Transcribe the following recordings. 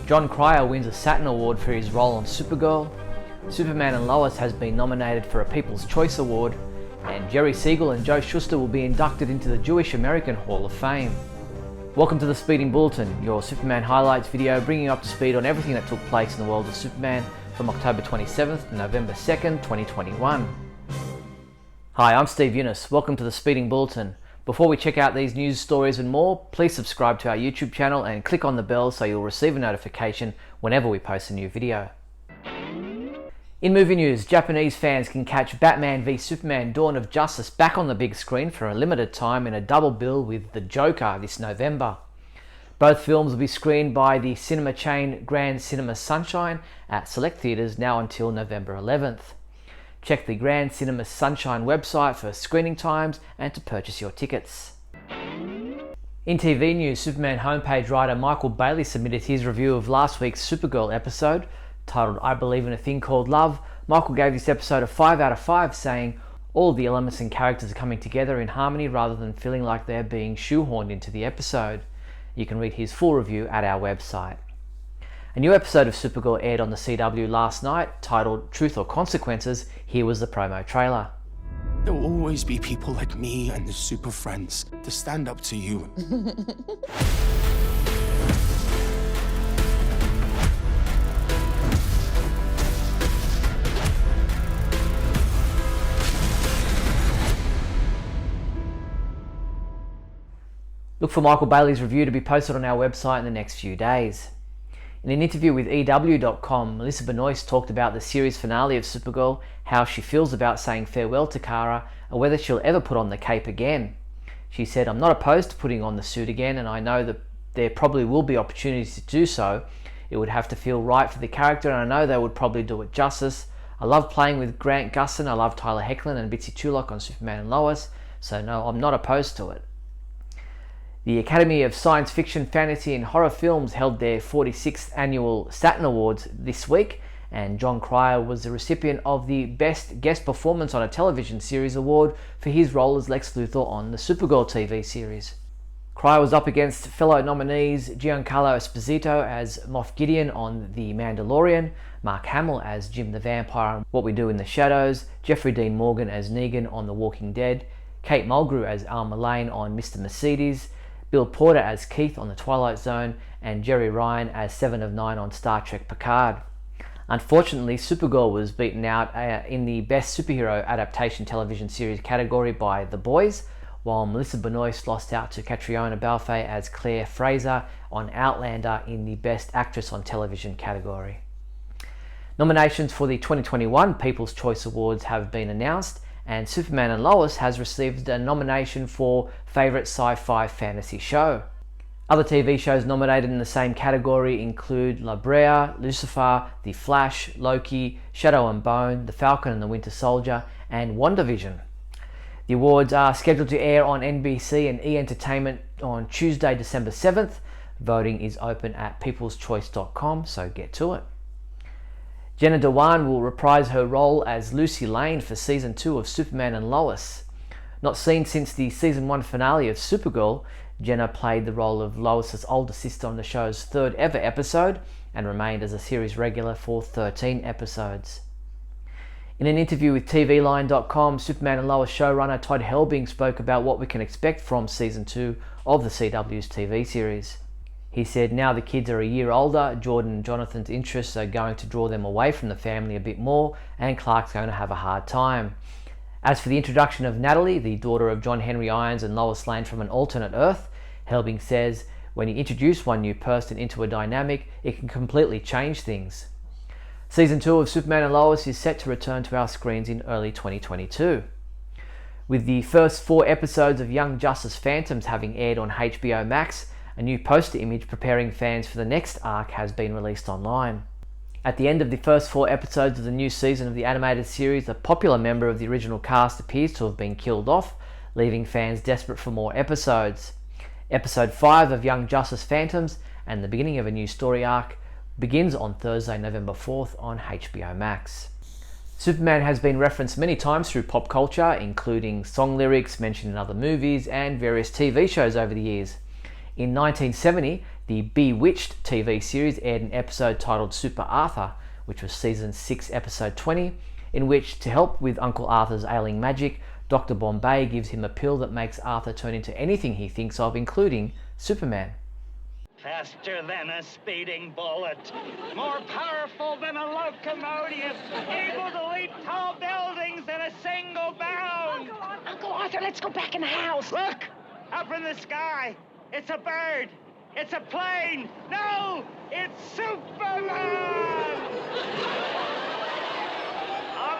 Jon Cryer wins a Saturn Award for his role on Supergirl. Superman and Lois has been nominated for a People's Choice Award. And Jerry Siegel and Joe Shuster will be inducted into the Jewish American Hall of Fame. Welcome to the Speeding Bulletin, your Superman highlights video bringing you up to speed on everything that took place in the world of Superman from October 27th to November 2nd, 2021. Hi, I'm Steve Younis. Welcome to the Speeding Bulletin. Before we check out these news stories and more, please subscribe to our YouTube channel and click on the bell so you'll receive a notification whenever we post a new video. In movie news, Japanese fans can catch Batman v Superman Dawn of Justice back on the big screen for a limited time in a double bill with The Joker this November. Both films will be screened by the cinema chain Grand Cinema Sunshine at select theatres now until November 11th. Check the Grand Cinema Sunshine website for screening times and to purchase your tickets. In TV news, Superman homepage writer Michael Bailey submitted his review of last week's Supergirl episode, titled I Believe in a Thing Called Love. Michael gave this episode a 5 out of 5, saying, all the elements and characters are coming together in harmony rather than feeling like they're being shoehorned into the episode. You can read his full review at our website. A new episode of Supergirl aired on the CW last night, titled Truth or Consequences. Here was the promo trailer. There will always be people like me and the super friends to stand up to you. Look for Michael Bailey's review to be posted on our website in the next few days. In an interview with EW.com, Melissa Benoist talked about the series finale of Supergirl, how she feels about saying farewell to Kara, and whether she'll ever put on the cape again. She said, I'm not opposed to putting on the suit again, and I know that there probably will be opportunities to do so. It would have to feel right for the character, and I know they would probably do it justice. I love playing with Grant Gustin, I love Tyler Hoechlin and Bitsy Tulloch on Superman and Lois, so no, I'm not opposed to it. The Academy of Science Fiction, Fantasy and Horror Films held their 46th annual Saturn Awards this week, and Jon Cryer was the recipient of the Best Guest Performance on a Television Series award for his role as Lex Luthor on the Supergirl TV series. Cryer was up against fellow nominees Giancarlo Esposito as Moff Gideon on The Mandalorian, Mark Hamill as Jim the Vampire on What We Do in the Shadows, Jeffrey Dean Morgan as Negan on The Walking Dead, Kate Mulgrew as Alma Lane on Mr. Mercedes, Bill Porter as Keith on The Twilight Zone, and Jerry Ryan as Seven of Nine on Star Trek Picard. Unfortunately, Supergirl was beaten out in the Best Superhero Adaptation Television Series category by The Boys, while Melissa Benoist lost out to Catriona Balfe as Claire Fraser on Outlander in the Best Actress on Television category. Nominations for the 2021 People's Choice Awards have been announced, and Superman and Lois has received a nomination for Favourite Sci-Fi Fantasy Show. Other TV shows nominated in the same category include La Brea, Lucifer, The Flash, Loki, Shadow and Bone, The Falcon and the Winter Soldier, and WandaVision. The awards are scheduled to air on NBC and E! Entertainment on Tuesday, December 7th. Voting is open at peopleschoice.com, so get to it. Jenna Dewan will reprise her role as Lucy Lane for Season 2 of Superman and Lois. Not seen since the Season 1 finale of Supergirl, Jenna played the role of Lois's older sister on the show's third ever episode and remained as a series regular for 13 episodes. In an interview with TVLine.com, Superman and Lois showrunner Todd Helbing spoke about what we can expect from Season 2 of the CW's TV series. He said, now the kids are a year older, Jordan and Jonathan's interests are going to draw them away from the family a bit more, and Clark's going to have a hard time. As for the introduction of Natalie, the daughter of John Henry Irons and Lois Lane from an alternate Earth, Helbing says, when you introduce one new person into a dynamic, it can completely change things. Season 2 of Superman and Lois is set to return to our screens in early 2022. With the first 4 episodes of Young Justice Phantoms having aired on HBO Max, a new poster image preparing fans for the next arc has been released online. At the end of the first 4 episodes of the new season of the animated series, a popular member of the original cast appears to have been killed off, leaving fans desperate for more episodes. Episode 5 of Young Justice Phantoms and the beginning of a new story arc begins on Thursday, November 4th on HBO Max. Superman has been referenced many times through pop culture, including song lyrics mentioned in other movies and various TV shows over the years. In 1970, The Bewitched TV series aired an episode titled Super Arthur, which was season 6, episode 20, in which, to help with Uncle Arthur's ailing magic, Dr. Bombay gives him a pill that makes Arthur turn into anything he thinks of, including Superman. Faster than a speeding bullet, more powerful than a locomotive, able to leap tall buildings in a single bound. Uncle Arthur, let's go back in the house. Look, up in the sky. It's a bird. It's a plane. No, it's Superman. Up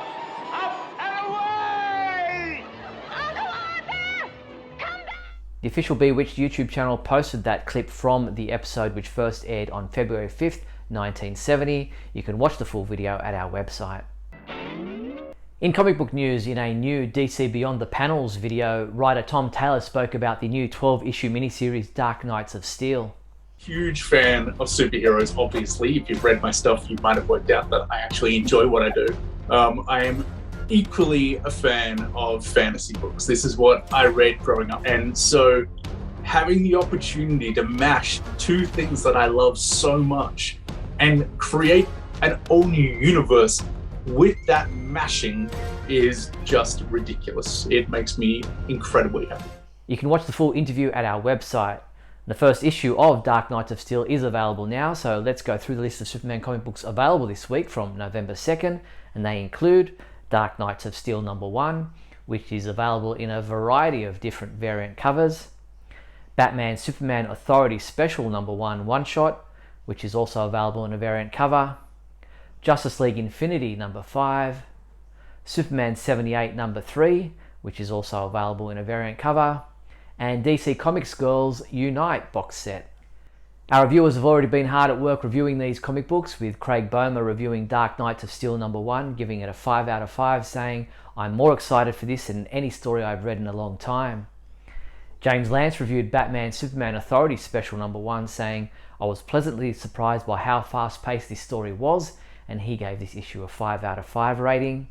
and away! Uncle Arthur, come back! The official Bewitched YouTube channel posted that clip from the episode, which first aired on February 5th, 1970. You can watch the full video at our website. In comic book news, in a new DC Beyond the Panels video, writer Tom Taylor spoke about the new 12-issue miniseries Dark Knights of Steel. Huge fan of superheroes, obviously. If you've read my stuff, you might have worked out that I actually enjoy what I do. I am equally a fan of fantasy books. This is what I read growing up. And so having the opportunity to mash two things that I love so much and create an all-new universe with that mashing is just ridiculous. It makes me incredibly happy. You can watch the full interview at our website. The first issue of Dark Knights of Steel is available now, so let's go through the list of Superman comic books available this week from November 2nd, and they include Dark Knights of Steel #1, which is available in a variety of different variant covers, Batman Superman Authority Special #1 one-shot, which is also available in a variant cover, Justice League Infinity #5, Superman 78 #3, which is also available in a variant cover, and DC Comics Girls Unite box set. Our reviewers have already been hard at work reviewing these comic books, with Craig Bomer reviewing Dark Knights of Steel #1, giving it a 5 out of 5, saying, "I'm more excited for this than any story I've read in a long time." James Lance reviewed Batman Superman Authority Special #1, saying, "I was pleasantly surprised by how fast-paced this story was," and he gave this issue a 5 out of 5 rating.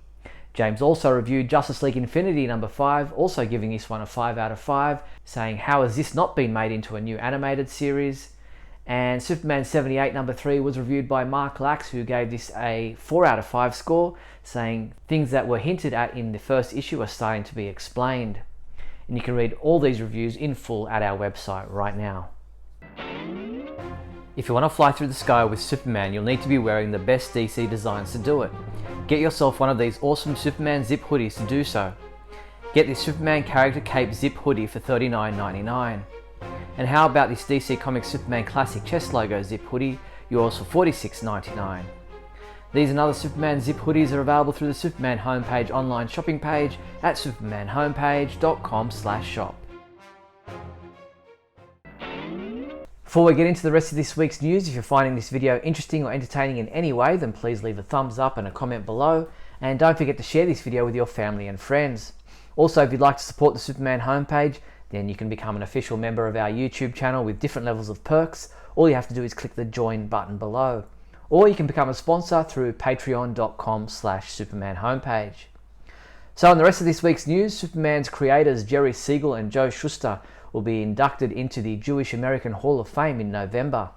James also reviewed Justice League Infinity #5, also giving this one a 5 out of 5, saying, "How has this not been made into a new animated series?" And Superman 78 #3 was reviewed by Mark Lax, who gave this a 4 out of 5 score, saying, "Things that were hinted at in the first issue are starting to be explained." And you can read all these reviews in full at our website right now. If you want to fly through the sky with Superman, you'll need to be wearing the best DC designs to do it. Get yourself one of these awesome Superman zip hoodies to do so. Get this Superman character cape zip hoodie for $39.99. And how about this DC Comics Superman Classic chest logo zip hoodie, yours for $46.99. These and other Superman zip hoodies are available through the Superman homepage online shopping page at supermanhomepage.com/shop. Before we get into the rest of this week's news, if you're finding this video interesting or entertaining in any way, then please leave a thumbs up and a comment below, and don't forget to share this video with your family and friends. Also, if you'd like to support the Superman homepage, then you can become an official member of our YouTube channel with different levels of perks. All you have to do is click the join button below. Or you can become a sponsor through patreon.com/Superman homepage. So in the rest of this week's news, Superman's creators Jerry Siegel and Joe Shuster will be inducted into the Jewish American Hall of Fame in November.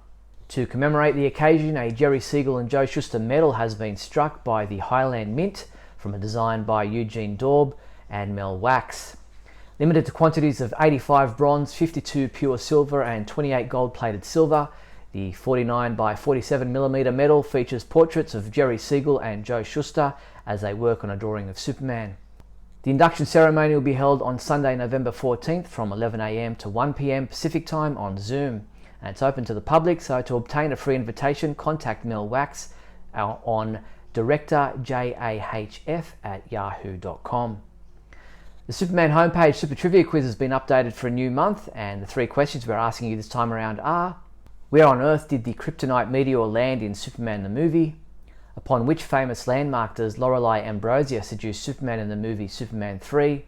To commemorate the occasion, a Jerry Siegel and Joe Shuster medal has been struck by the Highland Mint from a design by Eugene Daub and Mel Wax. Limited to quantities of 85 bronze, 52 pure silver and 28 gold-plated silver, the 49 by 47mm medal features portraits of Jerry Siegel and Joe Shuster as they work on a drawing of Superman. The induction ceremony will be held on Sunday, November 14th from 11 AM to 1 PM Pacific Time on Zoom. And it's open to the public, so to obtain a free invitation, contact Mel Wax on directorjahf@yahoo.com. The Superman homepage Super Trivia Quiz has been updated for a new month, and the 3 questions we're asking you this time around are: where on Earth did the kryptonite meteor land in Superman the movie? Upon which famous landmark does Lorelei Ambrosia seduce Superman in the movie Superman 3?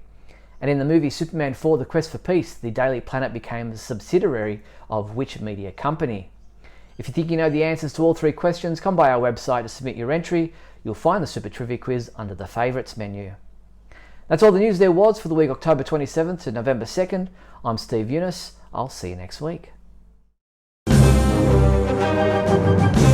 And in the movie Superman 4 The Quest for Peace, the Daily Planet became a subsidiary of which media company? If you think you know the answers to all 3 questions, come by our website to submit your entry. You'll find the Super Trivia Quiz under the Favourites menu. That's all the news there was for the week October 27th to November 2nd. I'm Steve Younis. I'll see you next week. Bye.